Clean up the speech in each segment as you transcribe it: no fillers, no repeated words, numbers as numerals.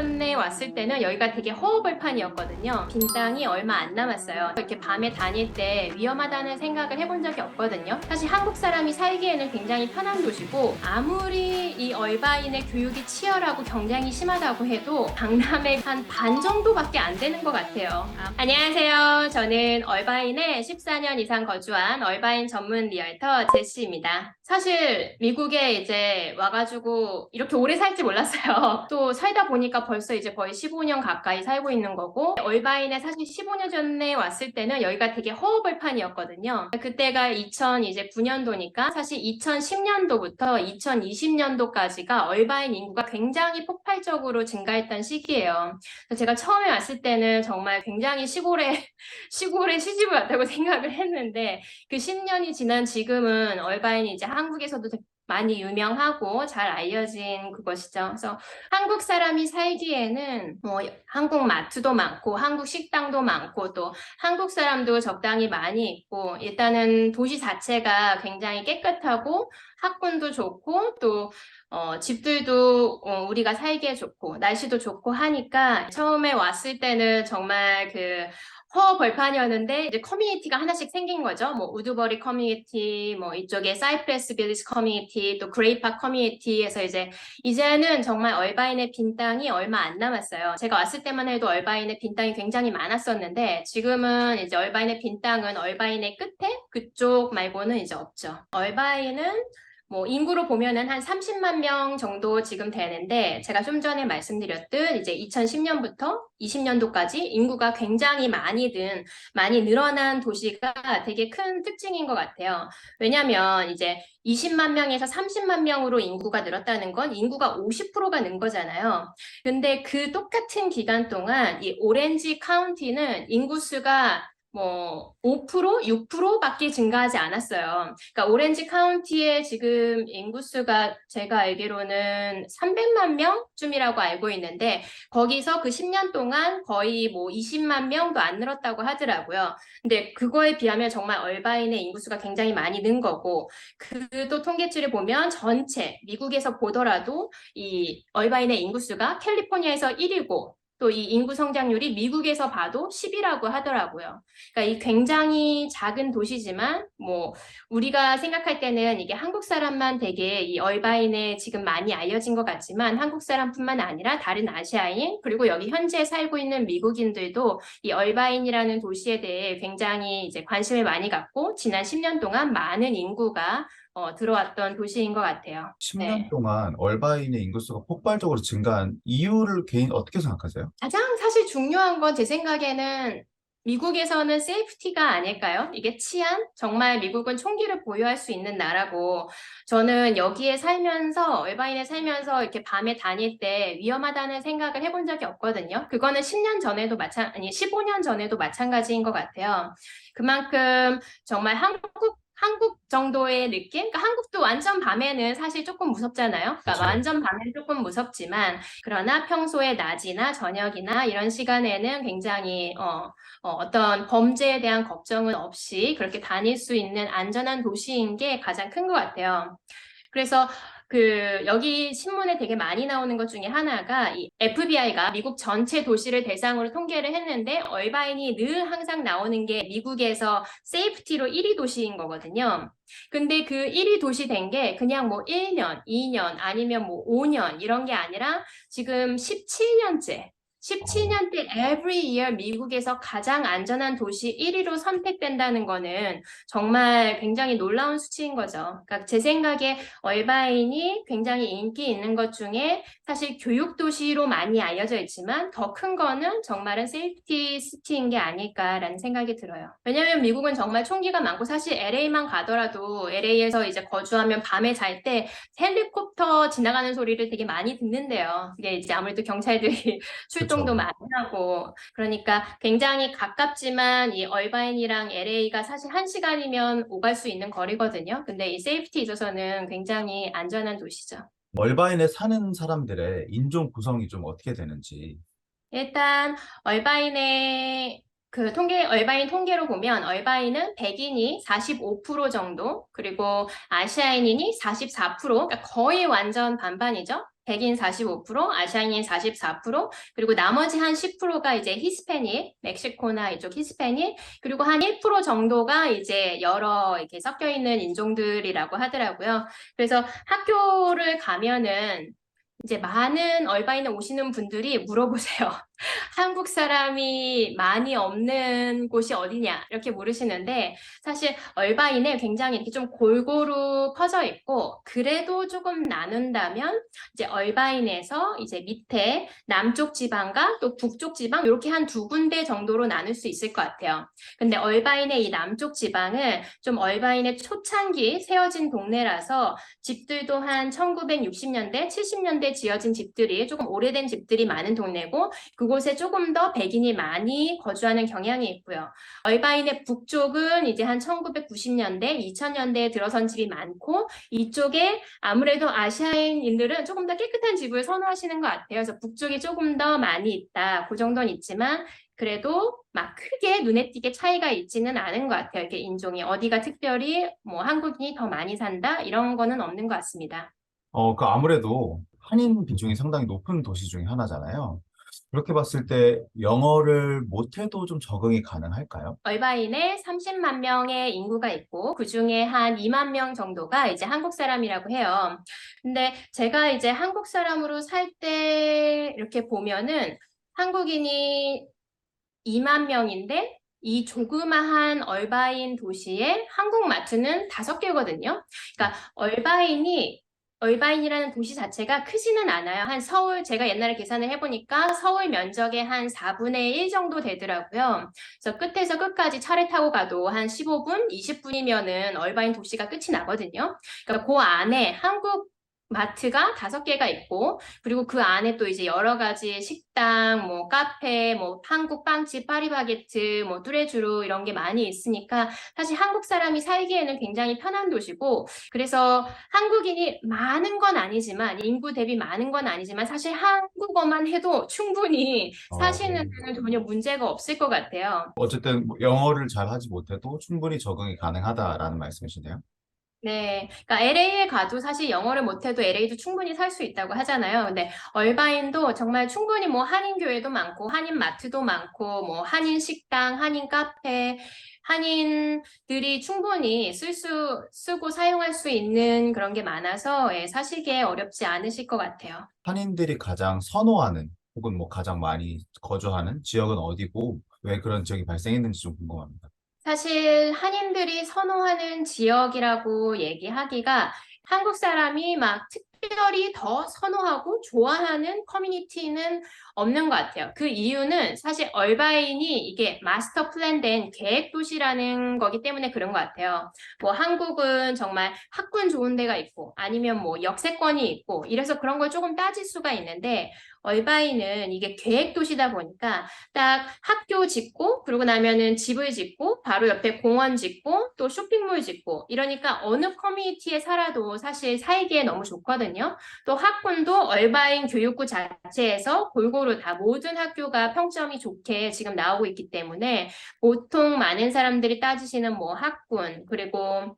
전에 왔을 때는 여기가 되게 허허벌판이었거든요. 빈 땅이 얼마 안 남았어요. 이렇게 밤에 다닐 때 위험하다는 생각을 해본 적이 없거든요. 사실 한국 사람이 살기에는 굉장히 편한 도시고, 아무리 이 얼바인의 교육이 치열하고 경쟁이 심하다고 해도 강남의 한 반 정도밖에 안 되는 것 같아요. 안녕하세요. 저는 얼바인에 14년 이상 거주한 얼바인 전문 리얼터 제시입니다. 사실 미국에 이제 와가지고 이렇게 오래 살지 몰랐어요. 또 살다 보니까 벌써 이제 거의 15년 가까이 살고 있는 거고, 얼바인에 사실 15년 전에 왔을 때는 여기가 되게 허허벌판이었거든요. 그때가 2009년도니까 사실 2010년도부터 2020년도까지가 얼바인 인구가 굉장히 폭발적으로 증가했던 시기예요. 그래서 제가 처음에 왔을 때는 정말 굉장히 시골에 시집을 왔다고 생각을 했는데, 그 10년이 지난 지금은 얼바인이 이제 한국에서도 많이 유명하고 잘 알려진 그것이죠. 그래서 한국 사람이 살기에는 뭐 한국 마트도 많고 한국 식당도 많고 또 한국 사람도 적당히 많이 있고, 일단은 도시 자체가 굉장히 깨끗하고 학군도 좋고 또 집들도 우리가 살기에 좋고 날씨도 좋고 하니까, 처음에 왔을 때는 정말 그 허벌판이었는데 이제 커뮤니티가 하나씩 생긴 거죠. 뭐 우드버리 커뮤니티, 뭐 이쪽에 사이프레스 빌리지 커뮤니티, 또 그레이파크 커뮤니티에서 이제는 정말 얼바인의 빈 땅이 얼마 안 남았어요. 제가 왔을 때만 해도 얼바인의 빈 땅이 굉장히 많았었는데, 지금은 이제 얼바인의 빈 땅은 얼바인의 끝에 그쪽 말고는 이제 없죠. 얼바인은 뭐 인구로 보면은 한 30만 명 정도 지금 되는데, 제가 좀 전에 말씀드렸듯 이제 2010년부터 20년도까지 인구가 굉장히 많이 늘어난 도시가 되게 큰 특징인 것 같아요. 왜냐면 이제 20만 명에서 30만 명으로 인구가 늘었다는 건 인구가 50%가 는 거잖아요. 근데 그 똑같은 기간 동안 이 오렌지 카운티는 인구수가 뭐 5%, 6%밖에 증가하지 않았어요. 그러니까 오렌지 카운티의 지금 인구수가 제가 알기로는 300만 명쯤이라고 알고 있는데, 거기서 그 10년 동안 거의 뭐 20만 명도 안 늘었다고 하더라고요. 근데 그거에 비하면 정말 얼바인의 인구수가 굉장히 많이 는 거고, 그 또 통계치를 보면 전체 미국에서 보더라도 이 얼바인의 인구수가 캘리포니아에서 1위고, 또 이 인구 성장률이 미국에서 봐도 10이라고 하더라고요. 그러니까 이 굉장히 작은 도시지만 뭐 우리가 생각할 때는 이게 한국 사람만 되게 이 얼바인에 지금 많이 알려진 것 같지만, 한국 사람뿐만 아니라 다른 아시아인 그리고 여기 현재 살고 있는 미국인들도 이 얼바인이라는 도시에 대해 굉장히 이제 관심을 많이 갖고 지난 10년 동안 많은 인구가 들어왔던 도시인 것 같아요. 10년 네. 동안 얼바인의 인구수가 폭발적으로 증가한 이유를 개인 어떻게 생각하세요? 가장 사실 중요한 건 제 생각에는 미국에서는 세이프티가 아닐까요? 이게 치안? 정말 미국은 총기를 보유할 수 있는 나라고, 저는 여기에 살면서, 웨바인에 살면서 이렇게 밤에 다닐 때 위험하다는 생각을 해본 적이 없거든요. 그거는 10년 전에도 아니 15년 전에도 마찬가지인 것 같아요. 그만큼 정말 한국 정도의 느낌? 그러니까 한국도 완전 밤에는 사실 조금 무섭잖아요. 그러니까 그렇죠. 완전 밤에는 조금 무섭지만, 그러나 평소에 낮이나 저녁이나 이런 시간에는 굉장히 어떤 범죄에 대한 걱정은 없이 그렇게 다닐 수 있는 안전한 도시인 게 가장 큰 것 같아요. 그래서 여기 신문에 되게 많이 나오는 것 중에 하나가, 이 FBI가 미국 전체 도시를 대상으로 통계를 했는데 얼바인이 늘 항상 나오는 게 미국에서 세이프티로 1위 도시인 거거든요. 근데 그 1위 도시 된 게 그냥 뭐 1년, 2년 아니면 뭐 5년 이런 게 아니라 지금 17년째. 어, 17년째 every year 미국에서 가장 안전한 도시 1위로 선택된다는 거는 정말 굉장히 놀라운 수치인 거죠. 그러니까 제 생각에 얼바인이 굉장히 인기 있는 것 중에 사실 교육 도시로 많이 알려져 있지만, 더 큰 거는 정말은 세이프티 시티인 게 아닐까라는 생각이 들어요. 왜냐하면 미국은 정말 총기가 많고, 사실 LA만 가더라도 LA에서 이제 거주하면 밤에 잘 때 헬리콥터 지나가는 소리를 되게 많이 듣는데요. 이게 이제 아무래도 경찰들이 출동도 그렇죠. 많이 하고, 그러니까 굉장히 가깝지만 이 얼바인이랑 LA가 사실 1시간이면 오갈 수 있는 거리거든요. 근데 이 세이프티 있어서는 굉장히 안전한 도시죠. 얼바인에 사는 사람들의 인종 구성이 좀 어떻게 되는지. 일단 얼바인의 그 통계, 얼바인 통계로 보면 얼바인은 백인이 45% 정도, 그리고 아시아인이 44%, 그러니까 거의 완전 반반이죠. 백인 45%, 아시아인 44%, 그리고 나머지 한 10%가 이제 히스패닉, 멕시코나 이쪽 히스패닉, 그리고 한 1% 정도가 이제 여러 이렇게 섞여 있는 인종들이라고 하더라고요. 그래서 학교를 가면은 이제 많은 얼바인에 오시는 분들이 물어보세요. 한국 사람이 많이 없는 곳이 어디냐 이렇게 물으시는데 사실 얼바인에 굉장히 이렇게 좀 골고루 퍼져 있고 그래도 조금 나눈다면 이제 얼바인에서 이제 밑에 남쪽 지방과 또 북쪽 지방 이렇게 한 두 군데 정도로 나눌 수 있을 것 같아요. 근데 얼바인의 이 남쪽 지방은 좀 얼바인의 초창기 세워진 동네라서 집들도 한 1960년대, 70년대 지어진 집들이 조금 오래된 집들이 많은 동네고 그곳에 조금 더 백인이 많이 거주하는 경향이 있고요. 얼바인의 북쪽은 이제 한 1990년대, 2000년대에 들어선 집이 많고 이쪽에 아무래도 아시아인들은 조금 더 깨끗한 집을 선호하시는 것 같아요. 그래서 북쪽이 조금 더 많이 있다. 그 정도는 있지만 그래도 막 크게 눈에 띄게 차이가 있지는 않은 것 같아요. 이렇게 인종이 어디가 특별히 뭐 한국인이 더 많이 산다 이런 거는 없는 것 같습니다. 그 아무래도 한인 비중이 상당히 높은 도시 중에 하나잖아요. 그렇게 봤을 때 영어를 못해도 좀 적응이 가능할까요? 얼바인에 30만 명의 인구가 있고 그중에 한 2만 명 정도가 이제 한국 사람이라고 해요. 근데 제가 이제 한국 사람으로 살 때 이렇게 보면은 한국인이 2만 명인데 이 조그마한 얼바인 도시에 한국마트는 5개거든요. 그러니까 얼바인이라는 도시 자체가 크지는 않아요. 한 서울, 제가 옛날에 계산을 해보니까 서울 면적의 한 4분의 1 정도 되더라고요. 그래서 끝에서 끝까지 차를 타고 가도 한 15분, 20분이면은 얼바인 도시가 끝이 나거든요. 그러니까 그 안에 한국 마트가 5개가 있고 그리고 그 안에 또 이제 여러 가지 식당, 뭐 카페, 뭐 한국 빵집, 파리바게트, 뭐 뚜레쥬르 이런 게 많이 있으니까 사실 한국 사람이 살기에는 굉장히 편한 도시고 그래서 한국인이 많은 건 아니지만 인구 대비 많은 건 아니지만 사실 한국어만 해도 충분히 어, 사시는 데는 전혀 문제가 없을 것 같아요. 어쨌든 뭐 영어를 잘 하지 못해도 충분히 적응이 가능하다라는 말씀이시네요. 네, 그러니까 LA에 가도 사실 영어를 못해도 LA도 충분히 살 수 있다고 하잖아요. 근데 얼바인도 정말 충분히 뭐 한인 교회도 많고 한인 마트도 많고 뭐 한인 식당, 한인 카페, 한인들이 충분히 쓰고 사용할 수 있는 그런 게 많아서 예, 사시기에 어렵지 않으실 것 같아요. 한인들이 가장 선호하는 혹은 뭐 가장 많이 거주하는 지역은 어디고 왜 그런 지역이 발생했는지 좀 궁금합니다. 사실 한인들이 선호하는 지역이라고 얘기하기가 한국 사람이 막 특별히 더 선호하고 좋아하는 커뮤니티는 없는 것 같아요. 그 이유는 사실 얼바인이 이게 마스터 플랜된 계획 도시라는 거기 때문에 그런 것 같아요. 뭐 한국은 정말 학군 좋은 데가 있고 아니면 뭐 역세권이 있고 이래서 그런 걸 조금 따질 수가 있는데 얼바인은 이게 계획 도시다 보니까 딱 학교 짓고 그러고 나면은 집을 짓고 바로 옆에 공원 짓고 또 쇼핑몰 짓고 이러니까 어느 커뮤니티에 살아도 사실 살기에 너무 좋거든요. 또 학군도 얼바인 교육부 자체에서 골고루 다 모든 학교가 평점이 좋게 지금 나오고 있기 때문에 보통 많은 사람들이 따지시는 뭐 학군 그리고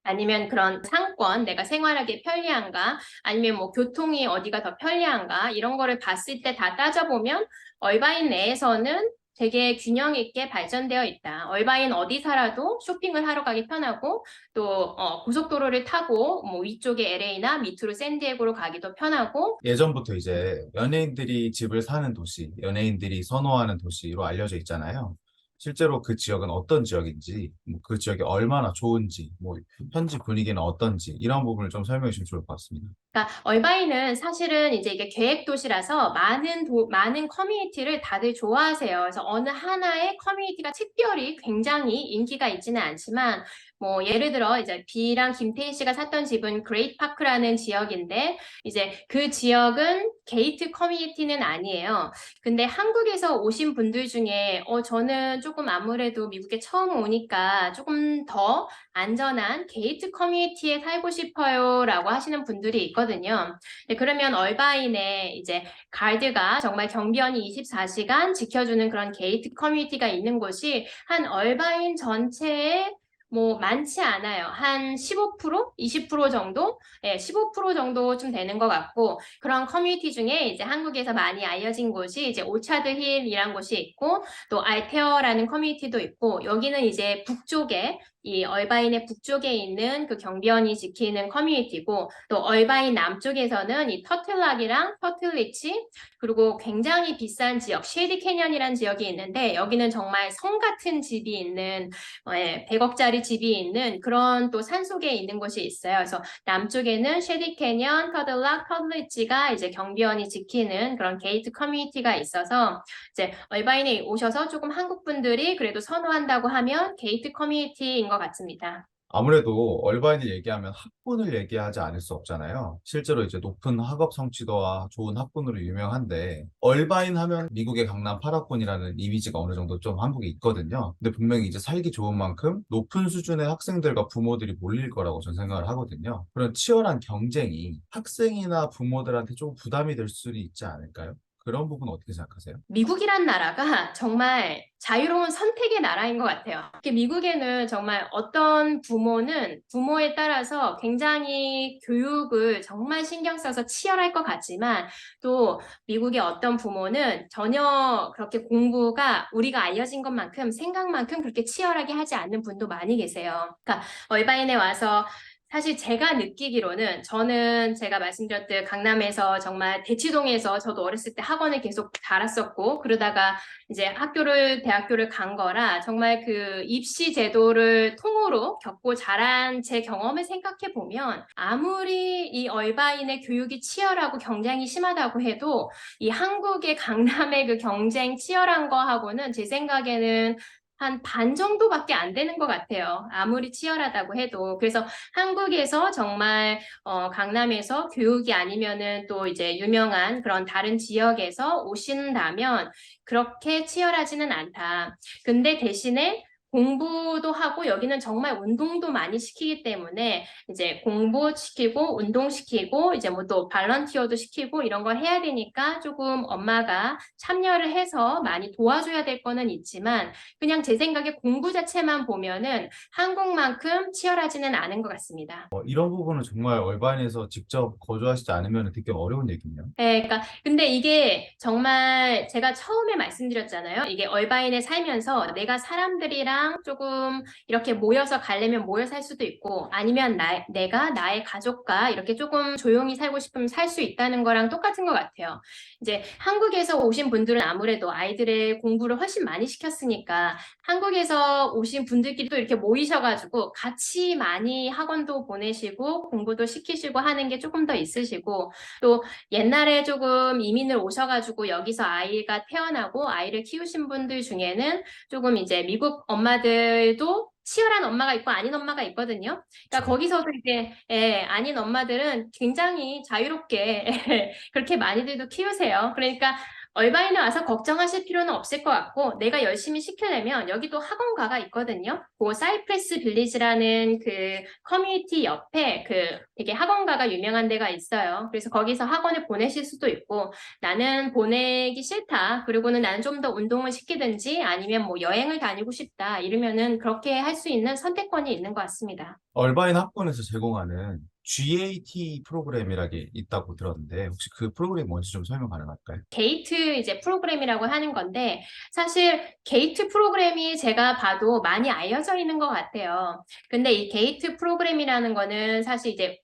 아니면 그런 상권, 내가 생활하기 편리한가, 아니면 뭐 교통이 어디가 더 편리한가, 이런 거를 봤을 때 다 따져보면 얼바인 내에서는 되게 균형 있게 발전되어 있다. 얼바인 어디 살아도 쇼핑을 하러 가기 편하고, 또 고속도로를 타고 뭐 위쪽에 LA나 밑으로 샌디에고로 가기도 편하고, 예전부터 이제 연예인들이 집을 사는 도시, 연예인들이 선호하는 도시로 알려져 있잖아요. 실제로 그 지역은 어떤 지역인지, 뭐그 지역이 얼마나 좋은지, 뭐 현지 분위기는 어떤지 이런 부분을 좀 설명해 주시면 좋을 것 같습니다. 그러니까 얼바인은 사실은 이제 이게 계획 도시라서 많은 커뮤니티를 다들 좋아하세요. 그래서 어느 하나의 커뮤니티가 특별히 굉장히 인기가 있지는 않지만 뭐 예를 들어 이제 비랑 김태희 씨가 샀던 집은 그레이트 파크라는 지역인데 이제 그 지역은 게이트 커뮤니티는 아니에요. 근데 한국에서 오신 분들 중에 저는 조금 아무래도 미국에 처음 오니까 조금 더 안전한 게이트 커뮤니티에 살고 싶어요라고 하시는 분들이 있거든요. 네, 그러면 얼바인에 이제 가이드가 정말 경비원이 24시간 지켜주는 그런 게이트 커뮤니티가 있는 곳이 한 얼바인 전체의 뭐 많지 않아요. 한 15%, 20% 정도? 예, 15% 정도쯤 되는 것 같고, 그런 커뮤니티 중에 이제 한국에서 많이 알려진 곳이 이제 오차드 힐이란 곳이 있고, 또 알테어라는 커뮤니티도 있고, 여기는 이제 북쪽에 이 얼바인의 북쪽에 있는 그 경비원이 지키는 커뮤니티고, 또 얼바인 남쪽에서는 이 터틀락이랑 터틀리치, 그리고 굉장히 비싼 지역, 쉐이디 캐년이라는 지역이 있는데, 여기는 정말 성 같은 집이 있는 100억짜리 집이 있는 그런 또 산속에 있는 곳이 있어요. 그래서 남쪽에는 쉐디 캐년, 터들락, 터들리치가 이제 경비원이 지키는 그런 게이트 커뮤니티가 있어서 이제 얼바인에 오셔서 조금 한국 분들이 그래도 선호한다고 하면 게이트 커뮤니티인 것 같습니다. 아무래도 얼바인을 얘기하면 학군을 얘기하지 않을 수 없잖아요. 실제로 이제 높은 학업 성취도와 좋은 학군으로 유명한데, 얼바인 하면 미국의 강남 8학군이라는 이미지가 어느 정도 좀 한국에 있거든요. 근데 분명히 이제 살기 좋은 만큼 높은 수준의 학생들과 부모들이 몰릴 거라고 저는 생각을 하거든요. 그런 치열한 경쟁이 학생이나 부모들한테 좀 부담이 될 수도 있지 않을까요? 그런 부분 어떻게 생각하세요? 미국이란 나라가 정말 자유로운 선택의 나라인 것 같아요. 미국에는 정말 어떤 부모는 부모에 따라서 굉장히 교육을 정말 신경 써서 치열할 것 같지만 또 미국의 어떤 부모는 전혀 그렇게 공부가 우리가 알려진 것만큼 생각만큼 그렇게 치열하게 하지 않는 분도 많이 계세요. 그러니까 얼바인에 와서 사실 제가 느끼기로는 저는 제가 말씀드렸듯 강남에서 정말 대치동에서 저도 어렸을 때 학원을 계속 달았었고 그러다가 이제 대학교를 간 거라 정말 그 입시 제도를 통으로 겪고 자란 제 경험을 생각해 보면 아무리 이 얼바인의 교육이 치열하고 경쟁이 심하다고 해도 이 한국의 강남의 그 경쟁 치열한 거하고는 제 생각에는 한 반 정도밖에 안 되는 것 같아요. 아무리 치열하다고 해도. 그래서 한국에서 정말 강남에서 교육이 아니면은 또 이제 유명한 그런 다른 지역에서 오신다면 그렇게 치열하지는 않다. 근데 대신에 공부도 하고 여기는 정말 운동도 많이 시키기 때문에 이제 공부시키고 운동시키고 이제 뭐 또 발런티어도 시키고 이런 걸 해야 되니까 조금 엄마가 참여를 해서 많이 도와줘야 될 거는 있지만 그냥 제 생각에 공부 자체만 보면은 한국만큼 치열하지는 않은 것 같습니다. 이런 부분은 정말 얼바인에서 직접 거주하시지 않으면 되게 어려운 얘기네요. 네, 그러니까 근데 이게 정말 제가 처음에 말씀드렸잖아요. 이게 얼바인에 살면서 내가 사람들이랑 조금 이렇게 모여서 가려면 모여 살 수도 있고 아니면 내가 나의 가족과 이렇게 조금 조용히 살고 싶으면 살 수 있다는 거랑 똑같은 것 같아요. 이제 한국에서 오신 분들은 아무래도 아이들의 공부를 훨씬 많이 시켰으니까 한국에서 오신 분들끼리 또 이렇게 모이셔가지고 같이 많이 학원도 보내시고 공부도 시키시고 하는 게 조금 더 있으시고 또 옛날에 조금 이민을 오셔가지고 여기서 아이가 태어나고 아이를 키우신 분들 중에는 조금 이제 미국 엄마들도 치열한 엄마가 있고 아닌 엄마가 있거든요. 그러니까 그렇죠. 거기서도 이제 아닌 엄마들은 굉장히 자유롭게 그렇게 많이들도 키우세요. 그러니까 얼바인에 와서 걱정하실 필요는 없을 것 같고 내가 열심히 시키려면 여기도 학원가가 있거든요. 그 사이프레스 빌리지라는 그 커뮤니티 옆에 그 되게 학원가가 유명한 데가 있어요. 그래서 거기서 학원을 보내실 수도 있고 나는 보내기 싫다. 그리고는 나는 좀 더 운동을 시키든지 아니면 뭐 여행을 다니고 싶다. 이러면은 그렇게 할 수 있는 선택권이 있는 것 같습니다. 얼바인 학원에서 제공하는 GAT 프로그램이라게 있다고 들었는데 혹시 그 프로그램이 뭔지 좀 설명 가능할까요? 게이트 이제 프로그램이라고 하는 건데 사실 게이트 프로그램이 제가 봐도 많이 알려져 있는 것 같아요. 근데 이 게이트 프로그램이라는 거는 사실 이제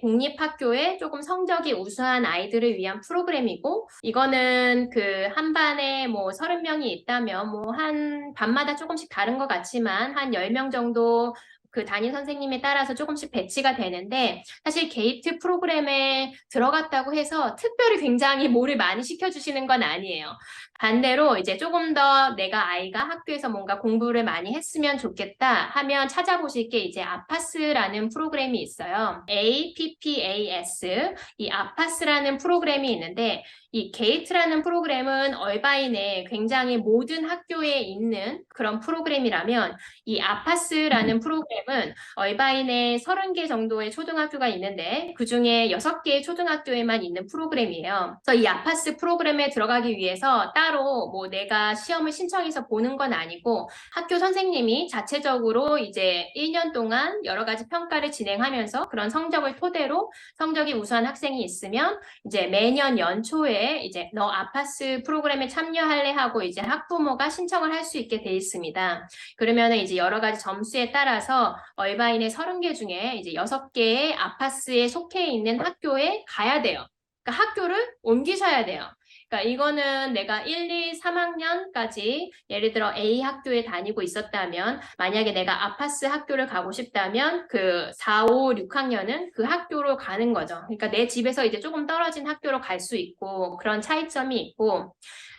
공립학교에 조금 성적이 우수한 아이들을 위한 프로그램이고, 이거는 그 한 반에 뭐 30명이 있다면 뭐 한 반마다 조금씩 다른 것 같지만 한 10명 정도 그 담임 선생님에 따라서 조금씩 배치가 되는데 사실 게이트 프로그램에 들어갔다고 해서 특별히 굉장히 뭐를 많이 시켜주시는 건 아니에요. 반대로 이제 조금 더 내가 아이가 학교에서 뭔가 공부를 많이 했으면 좋겠다 하면 찾아보실 게 이제 아파스라는 프로그램이 있어요. APPAS. 이 아파스라는 프로그램이 있는데 이 게이트라는 프로그램은 얼바인에 굉장히 모든 학교에 있는 그런 프로그램이라면 이 아파스라는 프로그램은 얼바인에 30개 정도의 초등학교가 있는데 그중에 6개의 초등학교에만 있는 프로그램이에요. 그래서 이 아파스 프로그램에 들어가기 위해서 따로 뭐 내가 시험을 신청해서 보는 건 아니고 학교 선생님이 자체적으로 이제 1년 동안 여러 가지 평가를 진행하면서 그런 성적을 토대로 성적이 우수한 학생이 있으면 이제 매년 연초에 이제 너 아파스 프로그램에 참여할래 하고 이제 학부모가 신청을 할 수 있게 돼 있습니다. 그러면은 이제 여러 가지 점수에 따라서 얼바인의 30개 중에 이제 6개의 아파스에 속해 있는 학교에 가야 돼요. 그러니까 학교를 옮기셔야 돼요. 그러니까 이거는 내가 1, 2, 3학년까지 예를 들어 A 학교에 다니고 있었다면 만약에 내가 아파스 학교를 가고 싶다면 그 4, 5, 6학년은 그 학교로 가는 거죠. 그러니까 내 집에서 이제 조금 떨어진 학교로 갈 수 있고 그런 차이점이 있고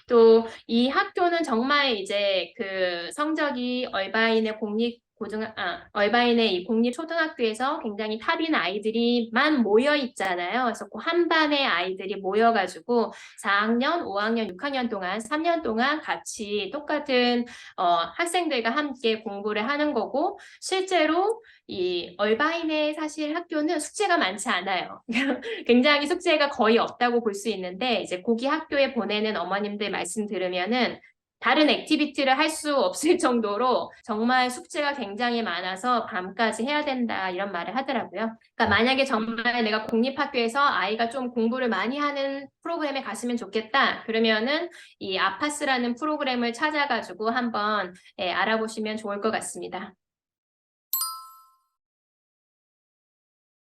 또 이 학교는 정말 이제 그 성적이 얼바인의 이 공립초등학교에서 굉장히 탑인 아이들이만 모여 있잖아요. 그래서 그 한 반의 아이들이 모여가지고 4학년, 5학년, 6학년 동안 3년 동안 같이 똑같은 학생들과 함께 공부를 하는 거고 실제로 이 얼바인의 사실 학교는 숙제가 많지 않아요. 굉장히 숙제가 거의 없다고 볼 수 있는데 이제 고기 학교에 보내는 어머님들 말씀 들으면은 다른 액티비티를 할 수 없을 정도로 정말 숙제가 굉장히 많아서 밤까지 해야 된다 이런 말을 하더라고요. 그러니까 만약에 정말 내가 공립학교에서 아이가 좀 공부를 많이 하는 프로그램에 갔으면 좋겠다. 그러면은 이 아파스라는 프로그램을 찾아가지고 한번 알아보시면 좋을 것 같습니다.